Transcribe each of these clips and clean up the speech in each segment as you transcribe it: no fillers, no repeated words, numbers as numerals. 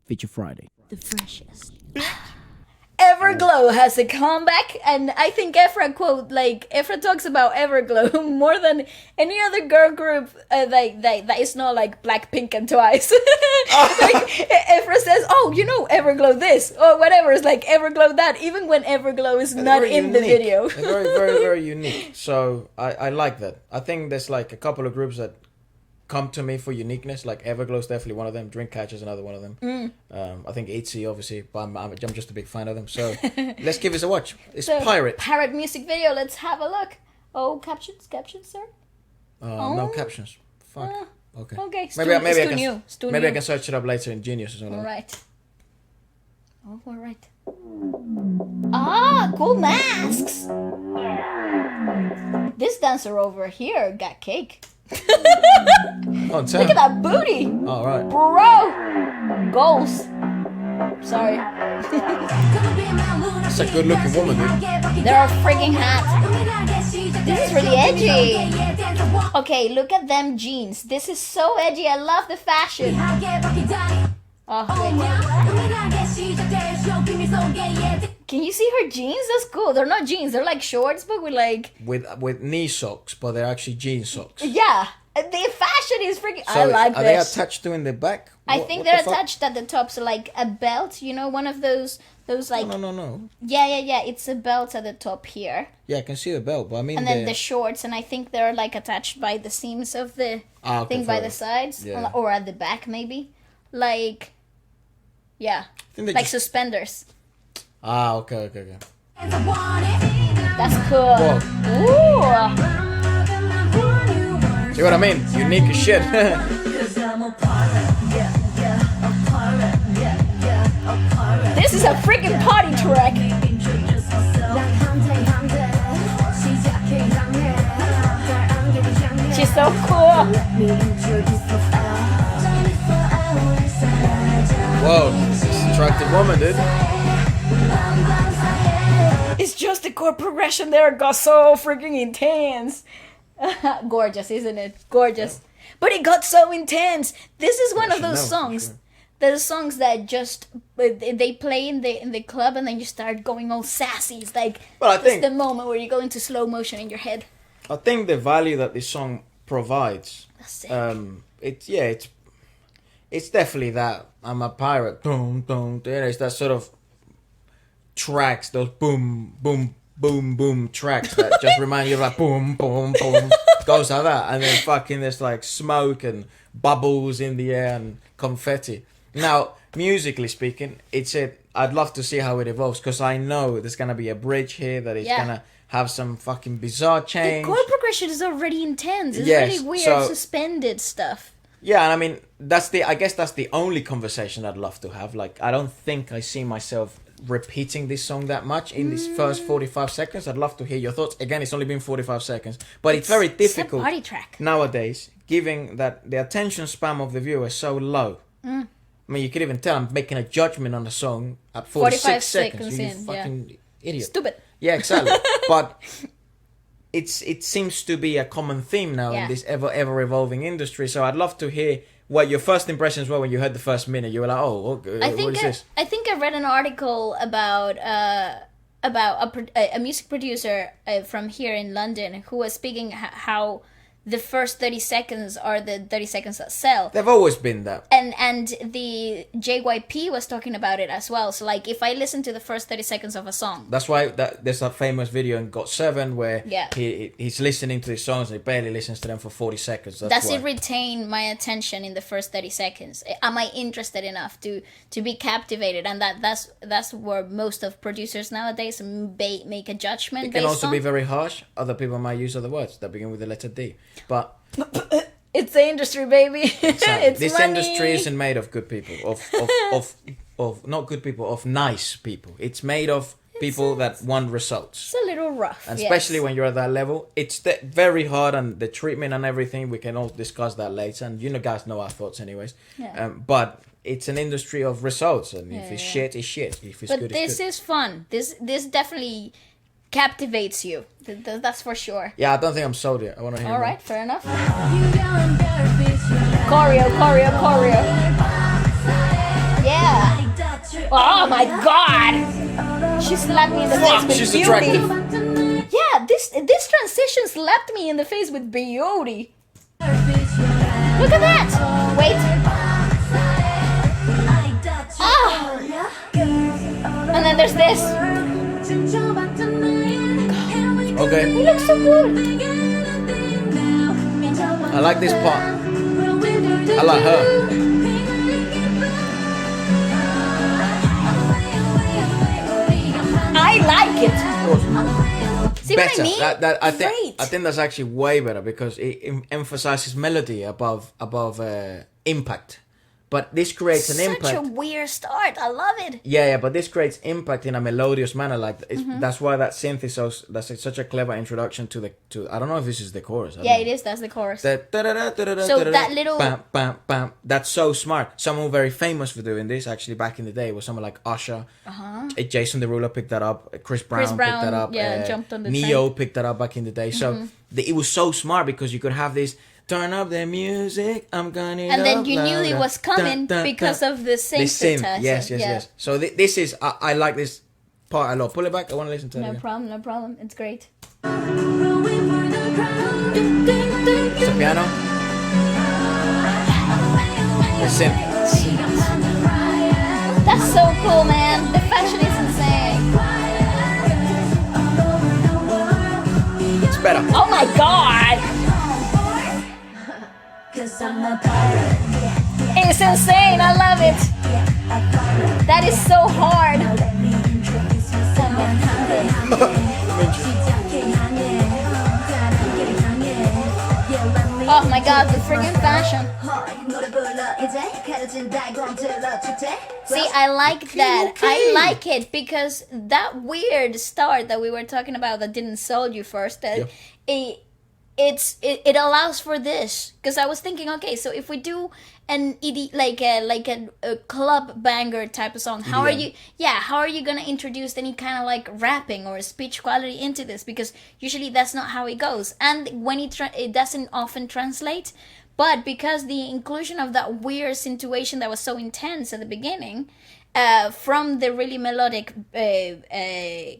Feature Friday. The freshest. Everglow has a comeback, and I think Efra quote, like, Efra talks about Everglow more than any other girl group that is not like Blackpink and Twice. Like, Efra says, oh, you know Everglow this, or whatever, it's like Everglow that, even when Everglow is not in the video. They're very unique, so I like that. I think there's like a couple of groups that come to me for uniqueness, like Everglow's definitely one of them, Dreamcatcher's another one of them. I think xoxo obviously, but I'm just a big fan of them, so let's give this a watch. It's So, Pirate music video, let's have a look. Oh, captions sir? No captions, fuck. Okay, Okay, maybe I Maybe can search it up later in Genius or something. Alright. Oh, alright. Ah, cool masks! This dancer over here got cake. Oh, Look at that booty! All right. Bro! Goals. Sorry. That's a good looking woman, dude. They're all freaking hot. This is really edgy. Okay, look at them jeans. This is so edgy. I love the fashion. Oh, wait. Can you see her jeans? That's cool. They're not jeans. They're like shorts, but with like... With knee socks, but they're actually jean socks. Yeah. The fashion is freaking... So I like are this. they attached to in the back? I think they're attached at the top, so like a belt, you know, one of those like... No. Yeah, it's a belt at the top here. Yeah, I can see the belt, but I mean... And then the shorts, and I think they're like attached by the seams of the thing by the sides. Yeah. Or at the back, maybe. Like... Yeah. Like suspenders. Ah, okay. That's cool. Whoa. Ooh. See what I mean? Unique as shit. This is a freaking party track. She's so cool. Whoa, this attractive woman, dude. It's just the chord progression there got so freaking intense. Gorgeous, isn't it? Gorgeous. But it got so intense. This is one of those songs. Sure. Those songs that just they play in the club and then you start going all sassy. It's like it's the moment where you go into slow motion in your head. I think the value that this song provides, it's definitely that I'm a pirate. Boom, boom. It's that sort of tracks, those boom, boom, boom, boom tracks that just remind you of like boom, boom, boom. Goes like that, and then fucking there's like smoke and bubbles in the air and confetti. Now, musically speaking, I'd love to see how it evolves, because I know there's gonna be a bridge here that is gonna have some fucking bizarre change. The chord progression is already intense. It's really weird, suspended stuff. Yeah, and I mean I guess that's the only conversation I'd love to have. Like, I don't think I see myself repeating this song that much in these first 45 seconds. I'd love to hear your thoughts. Again, it's only been 45 seconds, but it's very difficult a party track nowadays, given that the attention span of the viewer is so low. I mean, you could even tell I'm making a judgment on the song at 46 seconds. You fucking idiot. Stupid. Yeah, exactly. But it seems to be a common theme now in this ever evolving industry. So I'd love to hear what your first impressions were when you heard the first minute. You were like, "Oh, okay, what is this?" I think I read an article about a music producer from here in London who was speaking how the first 30 seconds are the 30 seconds that sell. They've always been that. And the JYP was talking about it as well. So like, if I listen to the first 30 seconds of a song, that's why there's a famous video in GOT7 where he's listening to his songs and he barely listens to them for 40 seconds. Does it retain my attention in the first 30 seconds? Am I interested enough to be captivated? And that's where most of producers nowadays make a judgment. It can also be very harsh. Other people might use other words that begin with the letter D. But it's the industry, baby. Exactly. This money. industry isn't made of good people, of not good people, of nice people. It's made of people that want results. It's a little rough, and especially when you're at that level, it's very hard, and the treatment and everything. We can all discuss that later, and you guys know our thoughts, anyways. Yeah. But it's an industry of results, and if it's shit, it's shit. If it's good, it's good. But this is fun. This definitely captivates you. That's for sure. Yeah, I don't think I'm sold yet. I want to hear. All right, fair enough. Choreo. Yeah. Oh my god! She slapped me in the face with she's beauty. attractive. Yeah, this transition slapped me in the face with beauty. Look at that! Wait. Ah! And then there's this. Okay, He looks so good. I like this part. I like her. I like it. See Better. what I mean? I Great. think that's actually way better because it emphasizes melody above impact. But this creates an impact. Such a weird start. I love it. Yeah, but this creates impact in a melodious manner. Like that's why that synth is so. That's such a clever introduction to the. I don't know if this is the chorus. Yeah, it is. That's the chorus. So that little- bam, bam, bam. That's so smart. Someone very famous for doing this actually back in the day was someone like Usher. Jason Derulo picked that up. Chris Brown picked that up. yeah, jumped on the Neo train. picked that up back in the day. So it was so smart because you could have this. Turn up the music, I'm gonna. And then you knew it was coming because of the synth. Yes. So this is, I like this part a lot. Pull it back, I want to listen to it No again. problem. It's great. It's a piano. The synth. That's so cool, man. The fashion is insane. It's better. Oh my god! It's insane. I love it. That is so hard. Oh my god, the freaking fashion. See, I like that. I like it because that weird start that we were talking about that didn't sell you first, it allows for this. Because I was thinking, okay, so if we do an like a club banger type of song, how are you gonna introduce any kind of like rapping or speech quality into this? Because usually that's not how it goes, and when it doesn't often translate. But because the inclusion of that weird situation that was so intense at the beginning, from the really melodic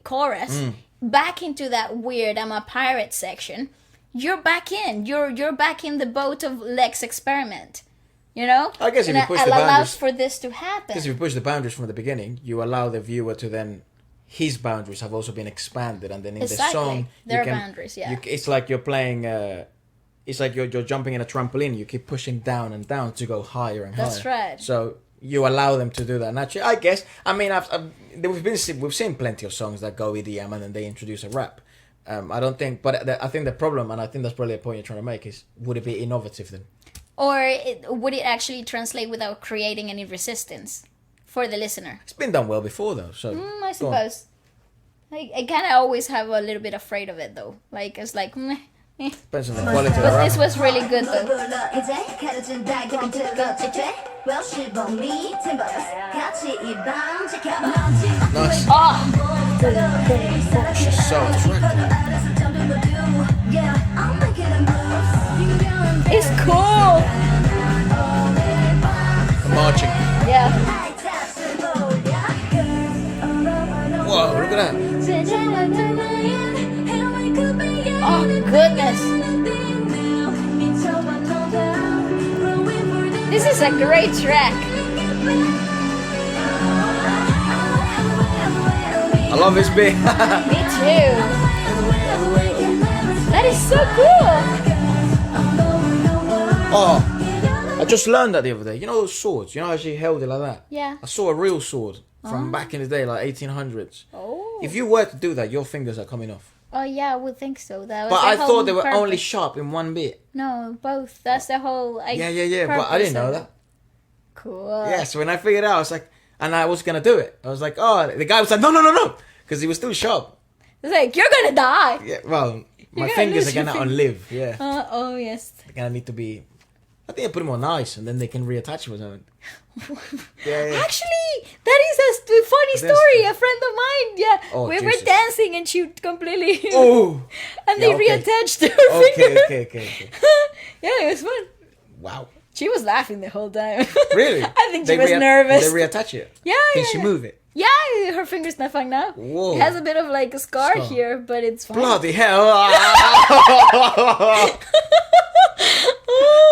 chorus back into that weird "I'm a pirate" section, you're back in. You're back in the boat of Lex experiment. You know? I guess if and you push it the allows boundaries, for this to happen. because if you push the boundaries from the beginning, you allow the viewer to then. His boundaries have also been expanded, and then in the song, there are boundaries. Yeah. It's like you're playing. It's like you're jumping in a trampoline. You keep pushing down and down to go higher and higher. That's right. So you allow them to do that naturally. I guess. I mean, we've seen plenty of songs that go EDM and then they introduce a rap. I don't think, but I think the problem, and I think that's probably a point you're trying to make, is would it be innovative then? Or would it actually translate without creating any resistance for the listener? It's been done well before though. So I suppose. I kind of always have a little bit afraid of it though. Like it's like. Meh. Depends on the quality of the But rap. this was really good though. Nice. Oh, She's so attractive. it's cool. Marching. Yeah. Whoa, look at that. Oh goodness. This is a great track. I love this bit. Me too. That is so cool. Oh, I just learned that the other day. You know those swords? You know how she held it like that? Yeah. I saw a real sword from back in the day, like 1800s. Oh. If you were to do that, your fingers are coming off. Oh yeah, I would think so. That was But the I whole thought they were purpose. only sharp in one bit. No, both. That's the whole. Yeah. But I didn't know that. Cool. Yeah, so when I figured it out, I was like, and I was gonna do it. I was like, oh, the guy was like, no, because he was still sharp. It's like you're gonna die. Yeah, well, my gonna fingers lose are gonna your outlive. Yeah, Oh yes. they're gonna need to be. I think I put them on ice, and then they can reattach them or something. Yeah. Actually, that is a funny That's story. true. A friend of mine, yeah, Oh, we Jesus. were dancing and she completely, Oh. and Yeah, they okay. reattached her finger. Okay. Yeah, it was fun. Wow. She was laughing the whole time. Really? I think she was nervous. They reattach it? Yeah, Can yeah, she yeah. move it? Yeah, her finger's not fine now. Whoa. It has a bit of like a scar here, but it's fine. Bloody hell.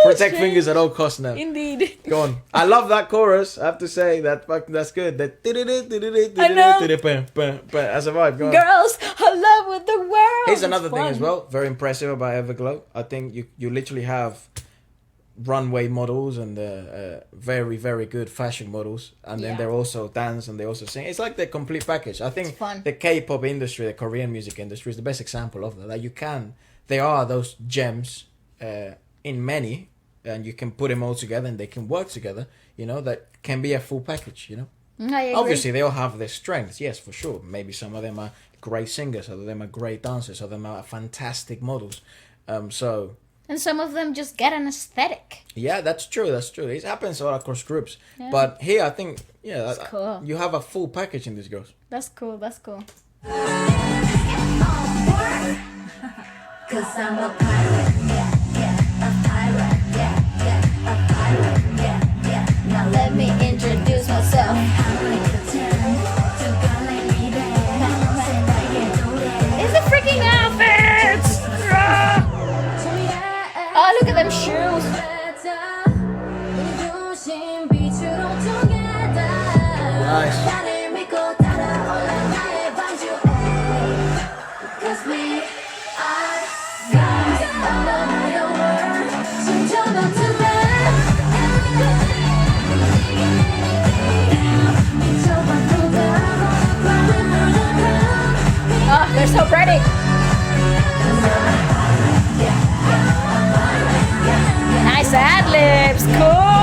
Protect shit. fingers at all costs now. Indeed. Go on. I love that chorus. I have to say that's good. That I know. That's a vibe. Go on. Girls are in love with the world. Here's It's another thing fun. as well. Very impressive about Everglow. I think you literally have runway models and very, very good fashion models, and then Yeah. they're also dance and they also sing. It's like the complete package. I think It's fun. the K-pop industry, the Korean music industry, is the best example of that. Like there are those gems in many, and you can put them all together and they can work together. You know, that can be a full package. You know, I agree. obviously they all have their strengths. Yes, for sure. Maybe some of them are great singers, other of them are great dancers, other of them are fantastic models. So. And some of them just get an aesthetic. Yeah, that's true. That's true. It happens all across groups. Yeah. But here, I think, yeah, It's cool. you have a full package in these girls. That's cool. That's cool. Cause I'm a pirate, yeah, yeah, a pirate, yeah, yeah, a pirate, yeah, yeah. Now Let me introduce myself. It's the freaking outfits! Oh, look at them shoes. Nice. Oh, they're so pretty. Nice ad-libs. Cool.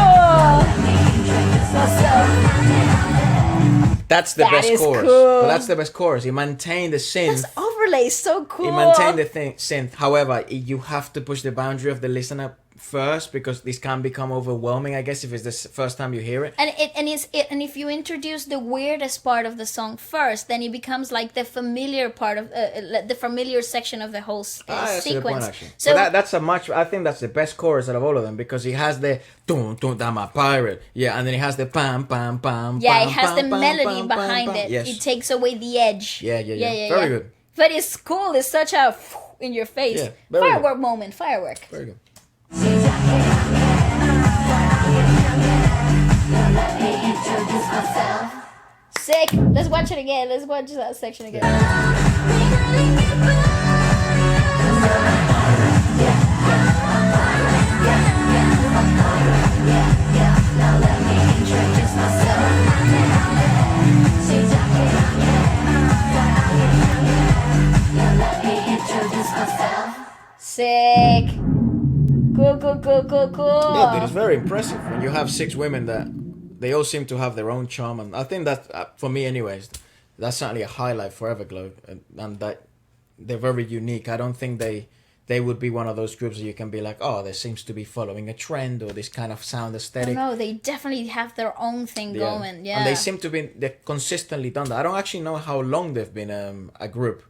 That's the That best is chorus. cool. But that's the best chorus. You maintain the synth. This overlay is so cool. You maintain the synth. However, you have to push the boundary of the listener first, because this can become overwhelming, I guess, if it's the first time you hear it. And if you introduce the weirdest part of the song first, then it becomes like the familiar part of the familiar section of the whole That's a good point, sequence. actually. So But I think that's the best chorus out of all of them, because it has the dun dun, I'm a pirate, yeah, and then it has the pam pam pam. yeah, pam, it has pam, the pam, melody pam, behind pam, it. Yes. It takes away the edge. Yeah. Very good. But it's cool. It's such a in your face Yeah, very firework moment. Firework. Very good. Sick. Let's watch it again. Let's watch that section again. Sick. Cool. Yeah, it is very impressive when you have 6 women that they all seem to have their own charm, and I think that for me, anyways, that's certainly a highlight for Everglow, and that they're very unique. I don't think they would be one of those groups that you can be like, oh, there seems to be following a trend or this kind of sound aesthetic. No, they definitely have their own thing going. Yeah. And they seem to be they're consistently done that. I don't actually know how long they've been a group,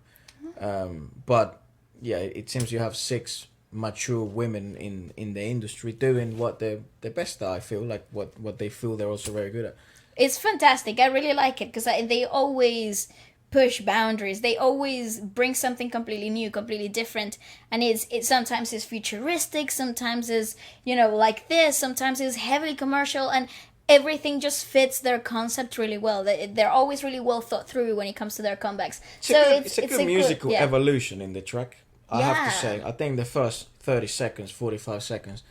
but yeah, it seems you have 6 mature women in the industry doing what they're best at. I feel like what they feel they're also very good at. It's fantastic. I really like it because they always push boundaries. They always bring something completely new, completely different, and it sometimes is futuristic, sometimes is like this, sometimes is heavily commercial, and everything just fits their concept really well. They're always really well thought through when it comes to their comebacks. It's a good musical yeah. evolution in the track. I have to Yeah. say, I think the first 30 seconds, 45 seconds,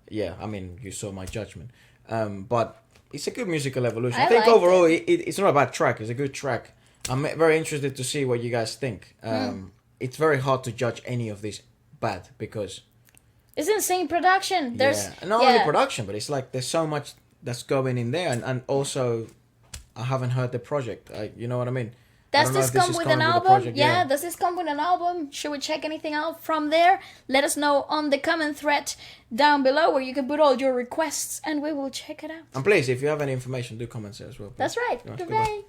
yeah, I mean, you saw my judgment. But it's a good musical evolution. I think liked overall, it's not a bad track. It's a good track. I'm very interested to see what you guys think. It's very hard to judge any of this bad because... It's insane production. There's not only production, but it's like there's so much that's going in there. And also, I haven't heard the project. You know what I mean? Does this come with an album? project, Yeah, does this come with an album? Should we check anything out from there? Let us know on the comment thread down below where you can put all your requests and we will check it out. And please, if you have any information, do comment there as well. Please. That's right. Yeah, Goodbye.